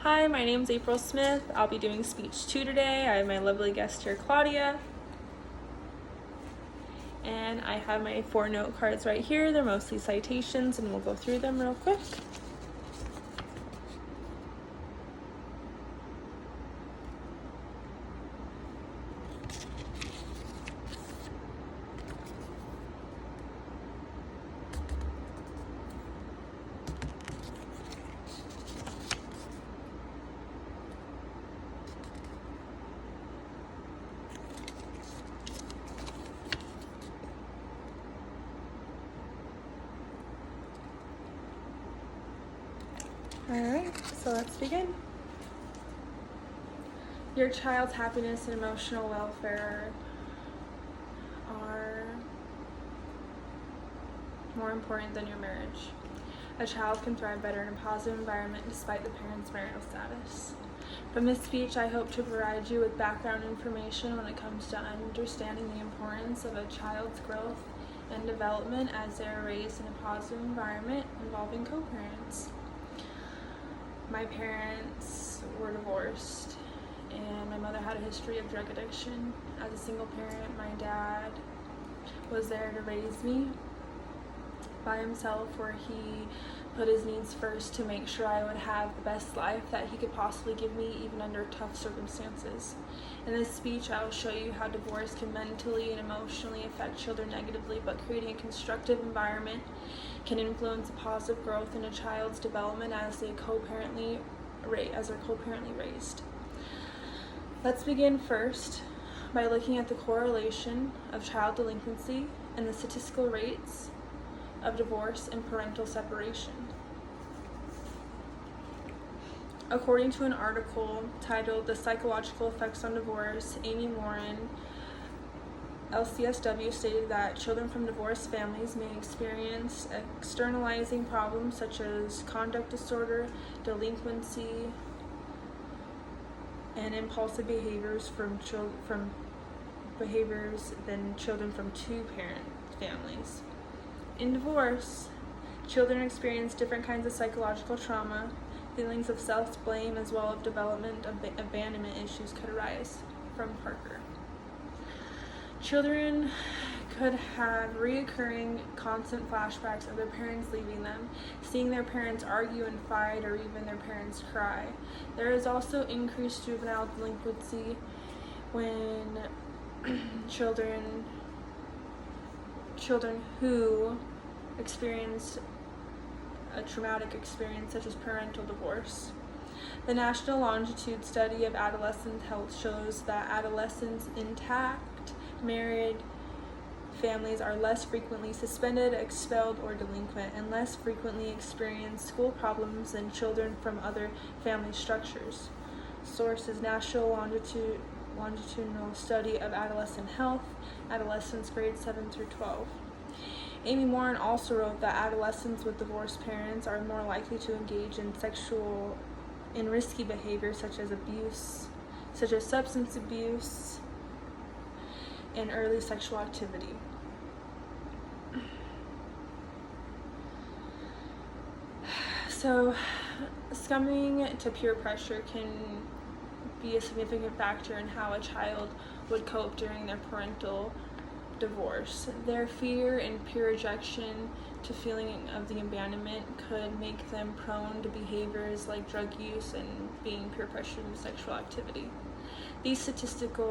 Hi, my name's April Smith. I'll be doing speech 2 today. I have my lovely guest here, Claudia. And I have my 4 note cards right here. They're mostly citations, and we'll go through them real quick. Alright, so let's begin. Your child's happiness and emotional welfare are more important than your marriage. A child can thrive better in a positive environment despite the parent's marital status. From this speech, I hope to provide you with background information when it comes to understanding the importance of a child's growth and development as they are raised in a positive environment involving co-parents. My parents were divorced, and my mother had a history of drug addiction. As a single parent, my dad was there to raise me by himself, where he put his needs first to make sure I would have the best life that he could possibly give me, even under tough circumstances. In this speech, I will show you how divorce can mentally and emotionally affect children negatively, but creating a constructive environment can influence a positive growth in a child's development as they're co-parently raised. Let's begin first by looking at the correlation of child delinquency and the statistical rates of divorce and parental separation. According to an article titled "The Psychological Effects on Divorce," Amy Morin, LCSW, stated that children from divorced families may experience externalizing problems such as conduct disorder, delinquency, and impulsive behaviors from behaviors than children from two-parent families. In divorce, children experience different kinds of psychological trauma. Feelings of self-blame as well as development of abandonment issues could arise. From Parker. Children could have reoccurring constant flashbacks of their parents leaving them, seeing their parents argue and fight, or even their parents cry. There is also increased juvenile delinquency when children who experience a traumatic experience such as parental divorce. The National Longitude Study of Adolescent Health shows that adolescents intact married families are less frequently suspended, expelled, or delinquent, and less frequently experience school problems than children from other family structures. Source is National Longitudinal Study of Adolescent Health, Adolescents grades 7 through 12. Amy Morin also wrote that adolescents with divorced parents are more likely to engage in risky behavior such as substance abuse and early sexual activity. So, succumbing to peer pressure can be a significant factor in how a child would cope during their parental divorce. Their fear and peer rejection to feeling of the abandonment could make them prone to behaviors like drug use and being peer pressured into sexual activity. These statistics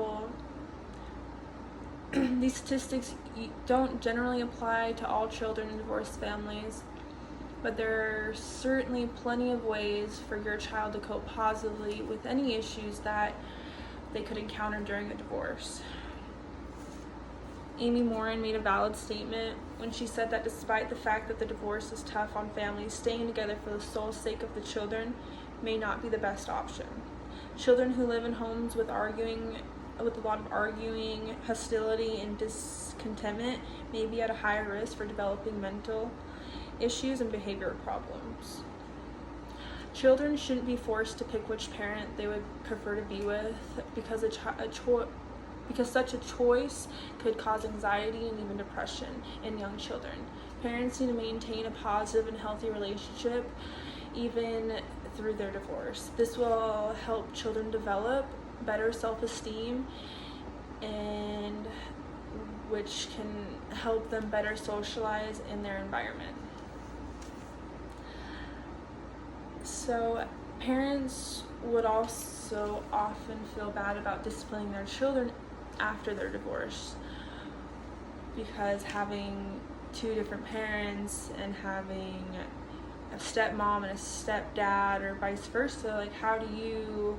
don't generally apply to all children in divorced families, but there are certainly plenty of ways for your child to cope positively with any issues that they could encounter during a divorce. Amy Morin made a valid statement when she said that despite the fact that the divorce is tough on families, staying together for the sole sake of the children may not be the best option. Children who live in homes with a lot of arguing, hostility, and discontentment may be at a higher risk for developing mental issues and behavioral problems. Children shouldn't be forced to pick which parent they would prefer to be with because such a choice could cause anxiety and even depression in young children. Parents need to maintain a positive and healthy relationship, even through their divorce. This will help children develop better self-esteem, and which can help them better socialize in their environment. So parents would also often feel bad about disciplining their children after their divorce, because having two different parents and having a stepmom and a stepdad, or vice versa, like how do you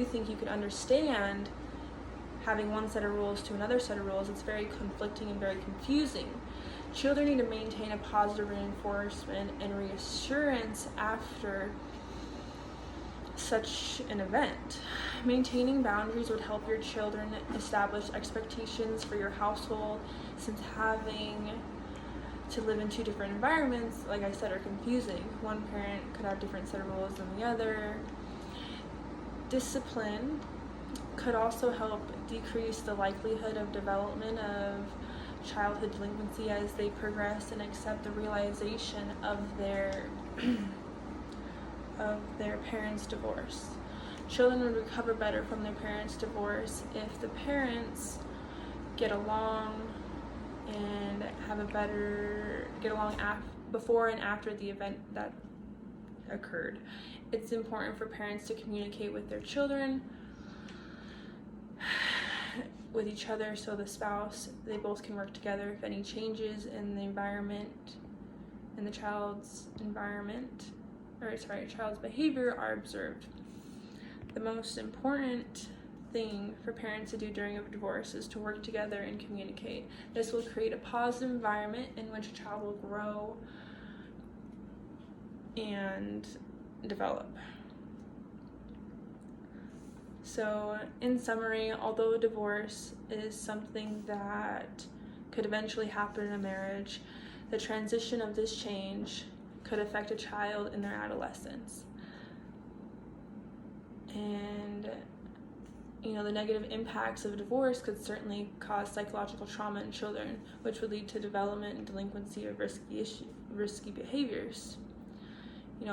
think you could understand having one set of rules to another set of rules? It's very conflicting and very confusing. Children need to maintain a positive reinforcement and reassurance after such an event. Maintaining boundaries would help your children establish expectations for your household, since having to live in two different environments, like I said, are confusing. One parent could have different set of rules than the other. Discipline could also help decrease the likelihood of development of childhood delinquency as they progress and accept the realization of their parents' divorce. Children would recover better from their parents' divorce if the parents get along and get along before and after the event that occurred. It's important for parents to communicate with their children, with each other, so the spouse, they both can work together if any changes in the environment, in the child's child's behavior are observed. The most important thing for parents to do during a divorce is to work together and communicate. This will create a positive environment in which a child will grow and develop. So, in summary, although divorce is something that could eventually happen in a marriage, the transition of this change could affect a child in their adolescence. And the negative impacts of divorce could certainly cause psychological trauma in children, which would lead to development and delinquency of risky behaviors.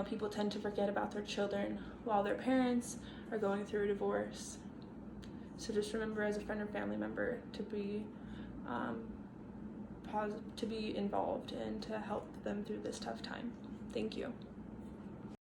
People tend to forget about their children while their parents are going through a divorce. So just remember, as a friend or family member, to be involved and to help them through this tough time. Thank you.